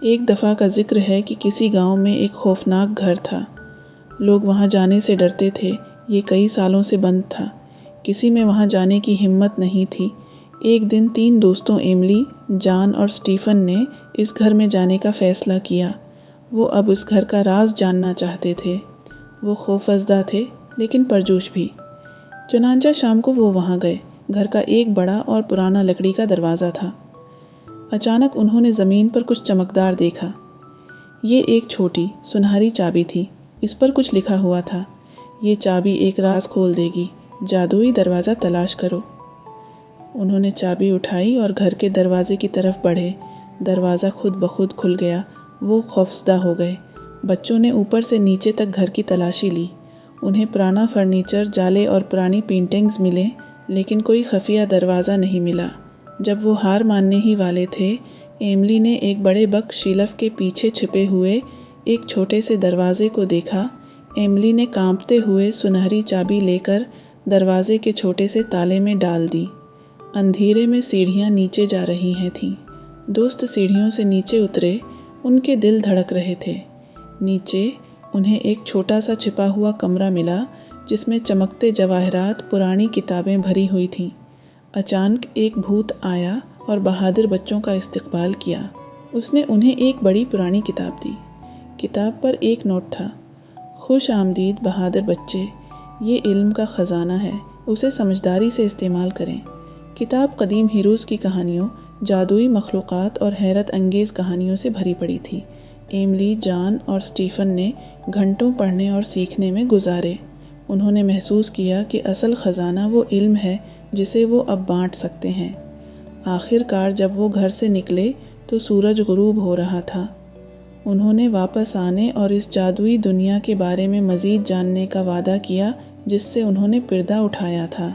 ایک دفعہ کا ذکر ہے کہ کسی گاؤں میں ایک خوفناک گھر تھا۔ لوگ وہاں جانے سے ڈرتے تھے، یہ کئی سالوں سے بند تھا، کسی میں وہاں جانے کی ہمت نہیں تھی۔ ایک دن 3 دوستوں ایملی، جان اور اسٹیفن نے اس گھر میں جانے کا فیصلہ کیا۔ وہ اب اس گھر کا راز جاننا چاہتے تھے۔ وہ خوفزدہ تھے لیکن پرجوش بھی۔ چنانچہ شام کو وہ وہاں گئے۔ گھر کا ایک بڑا اور پرانا لکڑی کا دروازہ تھا۔ اچانک انہوں نے زمین پر کچھ چمکدار دیکھا۔ یہ ایک چھوٹی سنہری چابی تھی۔ اس پر کچھ لکھا ہوا تھا، یہ چابی ایک راز کھول دے گی، جادوئی دروازہ تلاش کرو۔ انہوں نے چابی اٹھائی اور گھر کے دروازے کی طرف بڑھے۔ دروازہ خود بخود کھل گیا۔ وہ خوفزدہ ہو گئے۔ بچوں نے اوپر سے نیچے تک گھر کی تلاشی لی۔ انہیں پرانا فرنیچر، جالے اور پرانی پینٹنگز ملے، لیکن کوئی خفیہ دروازہ نہیں ملا۔ جب وہ ہار ماننے ہی والے تھے، ایملی نے ایک بڑے بک شیلف کے پیچھے چھپے ہوئے ایک چھوٹے سے دروازے کو دیکھا۔ ایملی نے کانپتے ہوئے سنہری چابی لے کر دروازے کے چھوٹے سے تالے میں ڈال دی۔ اندھیرے میں سیڑھیاں نیچے جا رہی تھیں۔ دوست سیڑھیوں سے نیچے اترے، ان کے دل دھڑک رہے تھے۔ نیچے انہیں ایک چھوٹا سا چھپا ہوا کمرہ ملا جس میں چمکتے جواہرات، پرانی کتابیں بھری ہوئی تھیں۔ اچانک ایک بھوت آیا اور بہادر بچوں کا استقبال کیا۔ اس نے انہیں ایک بڑی پرانی کتاب دی۔ کتاب پر ایک نوٹ تھا: خوش آمدید بہادر بچے، یہ علم کا خزانہ ہے، اسے سمجھداری سے استعمال کریں۔ کتاب قدیم ہیروز کی کہانیوں، جادوئی مخلوقات اور حیرت انگیز کہانیوں سے بھری پڑی تھی۔ ایملی، جان اور اسٹیفن نے گھنٹوں پڑھنے اور سیکھنے میں گزارے۔ انہوں نے محسوس کیا کہ اصل خزانہ وہ علم ہے جسے وہ اب بانٹ سکتے ہیں۔ آخر کار جب وہ گھر سے نکلے تو سورج غروب ہو رہا تھا۔ انہوں نے واپس آنے اور اس جادوئی دنیا کے بارے میں مزید جاننے کا وعدہ کیا جس سے انہوں نے پردہ اٹھایا تھا۔